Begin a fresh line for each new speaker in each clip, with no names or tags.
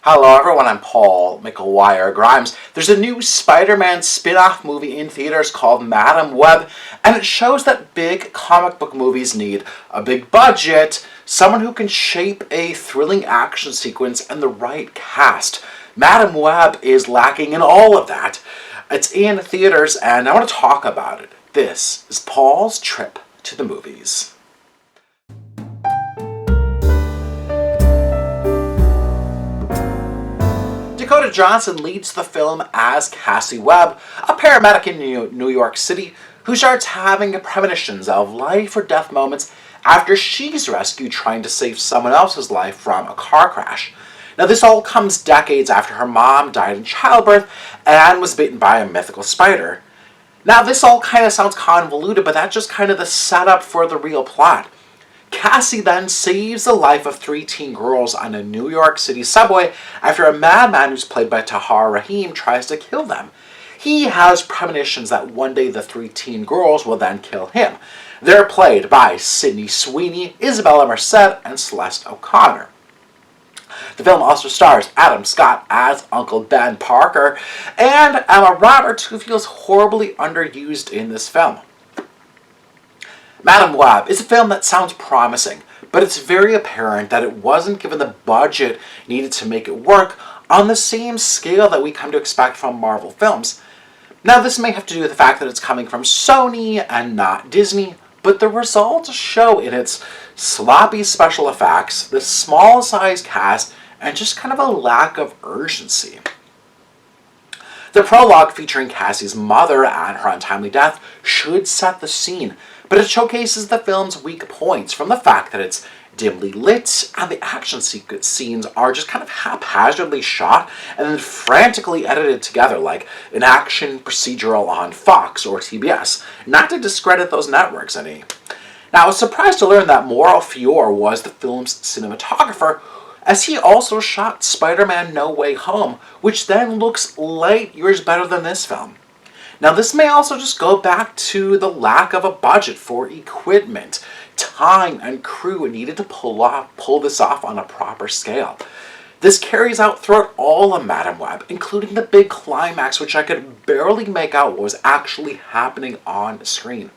Hello everyone, I'm Paul McGuire Grimes. There's a new Spider-Man spin-off movie in theaters called Madam Web, and it shows that big comic book movies need a big budget, someone who can shape a thrilling action sequence, and the right cast. Madam Web is lacking in all of that. It's in theaters, and I want to talk about it. This is Paul's trip to the movies. Dakota Johnson leads the film as Cassie Webb, a paramedic in New York City who starts having premonitions of life or death moments after she's rescued trying to save someone else's life from a car crash. Now this all comes decades after her mom died in childbirth and was bitten by a mythical spider. Now this all kind of sounds convoluted, but that's just kind of the setup for the real plot. Cassie then saves the life of 3 teen girls on a New York City subway after a madman who's played by Tahar Rahim tries to kill them. He has premonitions that one day the 3 teen girls will then kill him. They're played by Sweeney, Isabella Merced, and Celeste O'Connor. The film also stars Adam Scott as Uncle Ben Parker and Emma Roberts, who feels horribly underused in this film. Madam Web is a film that sounds promising, but it's very apparent that it wasn't given the budget needed to make it work on the same scale that we come to expect from Marvel films. Now this may have to do with the fact that it's coming from Sony and not Disney, but the results show in its sloppy special effects, the small size cast, and just kind of a lack of urgency. The prologue featuring Cassie's mother and her untimely death should set the scene, but it showcases the film's weak points from the fact that it's dimly lit and the action scenes are just kind of haphazardly shot and then frantically edited together like an action procedural on Fox or TBS, not to discredit those networks any. Now I was surprised to learn that Mauro Fiore was the film's cinematographer, as he also shot Spider-Man No Way Home, which then looks light years better than this film. Now this may also just go back to the lack of a budget for equipment, time, and crew needed to pull this off on a proper scale. This carries out throughout all of Madam Web, including the big climax, which I could barely make out what was actually happening on screen.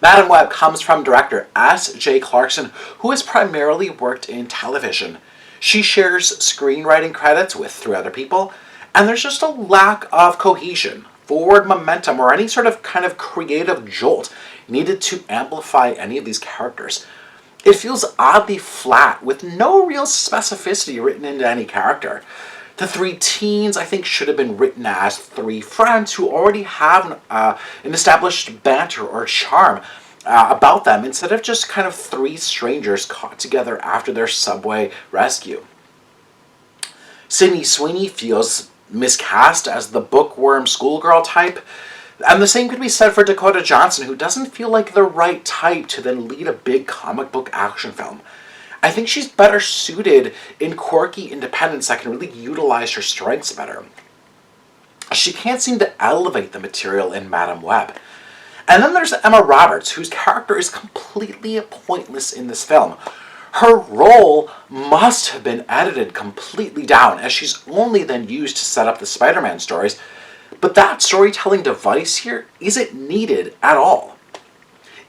Madam Web comes from director S.J. Clarkson, who has primarily worked in television. She shares screenwriting credits with 3 other people, and there's just a lack of cohesion, forward momentum, or any sort of kind of creative jolt needed to amplify any of these characters. It feels oddly flat, with no real specificity written into any character. The 3 teens, I think, should have been written as 3 friends who already have an established banter or charm about them, instead of just kind of 3 strangers caught together after their subway rescue. Sydney Sweeney feels miscast as the bookworm schoolgirl type, and the same could be said for Dakota Johnson, who doesn't feel like the right type to then lead a big comic book action film. I think she's better suited in quirky independence that can really utilize her strengths better. She can't seem to elevate the material in Madam Web. And then there's Emma Roberts, whose character is completely pointless in this film. Her role must have been edited completely down, as she's only then used to set up the Spider-Man stories, but that storytelling device here isn't needed at all.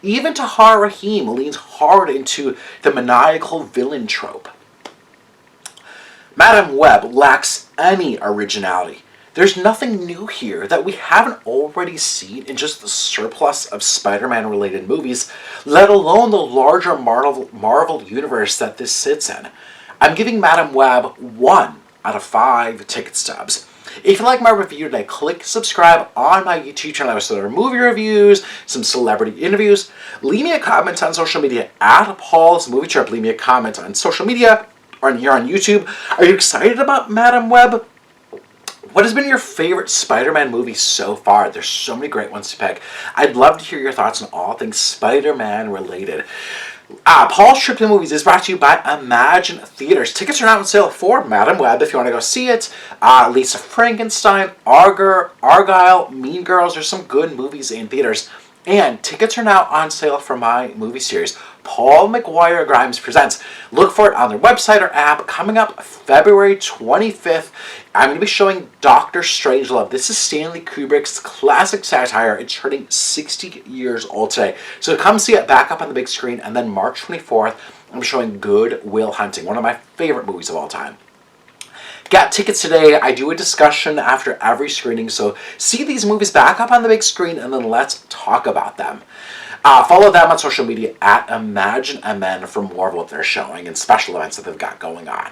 Even Tahar Rahim leans hard into the maniacal villain trope. Madam Web lacks any originality. There's nothing new here that we haven't already seen in just the surplus of Spider-Man related movies, let alone the larger Marvel universe that this sits in. I'm giving Madam Web 1 out of 5 ticket stubs. If you like my review today, click subscribe on my YouTube channel. I have some movie reviews, some celebrity interviews. Leave me a comment on social media at Paul's Movie Trip. Leave me a comment on social media or here on YouTube. Are you excited about Madam Web? What has been your favorite Spider-Man movie so far? There's so many great ones to pick. I'd love to hear your thoughts on all things Spider-Man related. Paul's Trip to the Movies is brought to you by Imagine Theaters. Tickets are now on sale for Madam Web if you want to go see it. Lisa Frankenstein, Argyle, Mean Girls. There's some good movies in theaters. And tickets are now on sale for my movie series, Paul McGuire Grimes Presents. Look for it on their website or app. Coming up February 25th, I'm going to be showing Dr. Strangelove. This is Stanley Kubrick's classic satire. It's turning 60 years old today. So come see it back up on the big screen. And then March 24th, I'm showing Good Will Hunting, one of my favorite movies of all time. Get tickets today. I do a discussion after every screening, so see these movies back up on the big screen and then let's talk about them. Follow them on social media at ImagineMN for more of what they're showing and special events that they've got going on.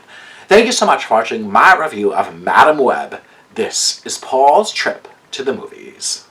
Thank you so much for watching my review of Madam Web. This is Paul's Trip to the Movies.